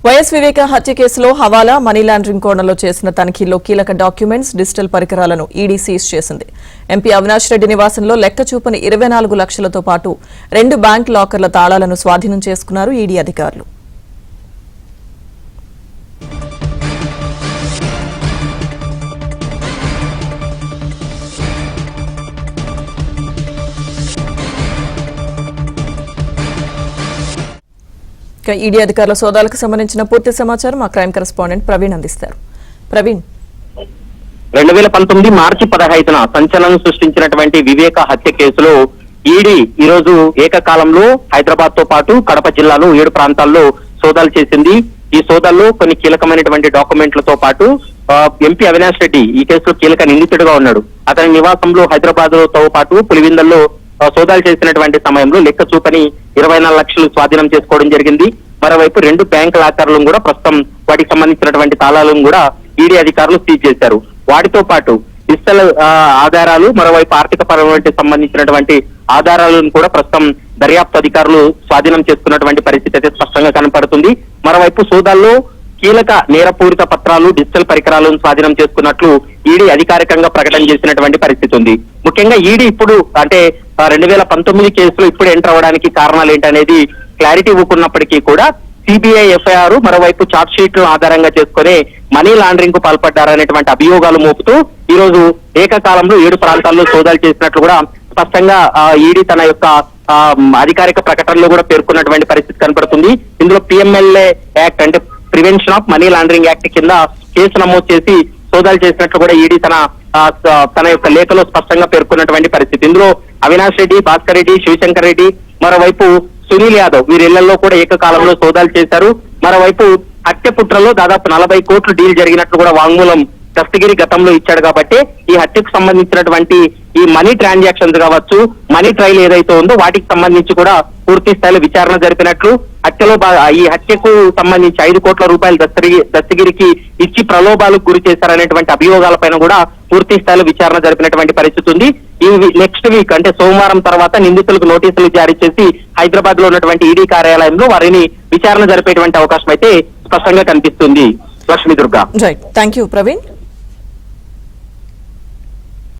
YS వివేక హత్య కేసులో హవాలా money laundering కోణంలో చేసిన తనిఖీల్లో కీలక డాక్యుమెంట్స్, డిజిటల్ పరికరాలను ఈడీ సీజ్ చేసింది. ఎంపీ అవినాష్ రెడ్డి నివాసంలో లెక్కచూపని 24 లక్షలతో పాటు 2 బ్యాంక్ లాకర్ల తాళాలను స్వాధీనం చేసుకున్నారు ఈడీ అధికారులు. ఈడీ అధికారుల సోదాలకు సంబంధించిన పూర్తి సమాచారం మా క్రైమ్ కరెస్పాండెంట్ ప్రవీణ్ అందిస్తారు. ప్రవీణ్, 2019 మార్చి 15న సంచలనం సృష్టించినటువంటి వివేక హత్య కేసులో ఈడీ ఈరోజు ఏకకాలంలో హైదరాబాద్ తో పాటు కడప జిల్లాలో 7 ప్రాంతాల్లో సోదాలు చేసింది. ఈ సోదాల్లో కొన్ని కీలకమైనటువంటి డాక్యుమెంట్లతో పాటు ఎంపీ అవినాష్ రెడ్డి ఈ కేసులో కీలక నిందితుడిగా ఉన్నాడు. అతని నివాసంలో హైదరాబాద్ తో పాటు పులివిందల్లో సోదాలు చేసినటువంటి సమయంలో లెక్క చూపని 24 లక్షలు స్వాధీనం చేసుకోవడం జరిగింది. మరోవైపు 2 బ్యాంక్ లాకర్లను కూడా ప్రస్తుతం వాటికి సంబంధించినటువంటి తాళాలను కూడా ఈడీ అధికారులు సీజ్ చేశారు. వాటితో పాటు డిజిటల్ ఆధారాలు, మరోవైపు ఆర్థిక పరమైన సంబంధించినటువంటి ఆధారాలను కూడా ప్రస్తుతం దర్యాప్తు అధికారులు స్వాధీనం చేసుకున్నటువంటి పరిస్థితి అయితే స్పష్టంగా కనపడుతుంది. మరోవైపు సోదాల్లో కీలక నేరపూరిత పత్రాలు, డిజిటల్ పరికరాలను స్వాధీనం చేసుకున్నట్లు ఈడీ అధికారికంగా ప్రకటన చేసినటువంటి పరిస్థితి ఉంది. ముఖ్యంగా ఈడీ ఇప్పుడు అంటే 2019 కేసులో ఇప్పుడు ఎంటర్ అవ్వడానికి కారణాలు ఏంటనేది క్లారిటీ ఇవ్వకున్నప్పటికీ కూడా సిబిఐ ఎఫ్ఐఆర్, మరోవైపు చార్జ్ షీట్లను ఆధారంగా చేసుకుని మనీ లాండరింగ్ కు పాల్పడ్డారనేటువంటి అభియోగాలు మోపుతూ ఈ రోజు ఏకకాలంలో 7 ప్రాంతాల్లో సోదాలు చేసినట్లు కూడా స్పష్టంగా ఈడీ తన యొక్క అధికారిక ప్రకటనలో కూడా పేర్కొన్నటువంటి పరిస్థితి కనపడుతుంది. ఇందులో పిఎంఎల్ఏ యాక్ట్ అంటే prevention of money laundering act కింద కేసు నమోదు చేసి సోదాలు చేసినట్లు కూడా ఈడీ తన యొక్క లేఖలో స్పష్టంగా పేర్కొన్నటువంటి పరిస్థితి. ఇందులో అవినాష్ రెడ్డి, భాస్కర్ రెడ్డి, శివశంకర్ రెడ్డి, మరోవైపు సునీల్ యాదవ్ వీరిళ్లలో కూడా ఏకకాలంలో సోదాలు చేశారు. మరోవైపు హత్య కుట్రలో దాదాపు 40 కోట్లు డీల్ జరిగినట్లు కూడా వాంగ్మూలం దస్తగిరి గతంలో ఇచ్చాడు. కాబట్టి ఈ హత్యకు సంబంధించినటువంటి ఈ మనీ ట్రాన్సాక్షన్స్ కావచ్చు, మనీ ట్రయల్ ఏదైతే ఉందో వాటికి సంబంధించి కూడా పూర్తి స్థాయిలో విచారణ జరిపినట్లు, హత్యలో ఈ హత్యకు సంబంధించి 5 కోట్ల రూపాయలు దస్తగిరికి ఇచ్చి ప్రలోభాలకు గురి చేశారనేటువంటి అభియోగాలపైన కూడా పూర్తి స్థాయిలో విచారణ జరిపినటువంటి పరిస్థితి ఉంది. ఈ నెక్స్ట్ వీక్ అంటే సోమవారం తర్వాత నిందితులకు నోటీసులు జారీ చేసి హైదరాబాద్ లో ఉన్నటువంటి ఈడీ కార్యాలయంలో వారిని విచారణ జరిపేటువంటి అవకాశం అయితే స్పష్టంగా కనిపిస్తుంది. Lakshmi Durga. Right, thank you Praveen.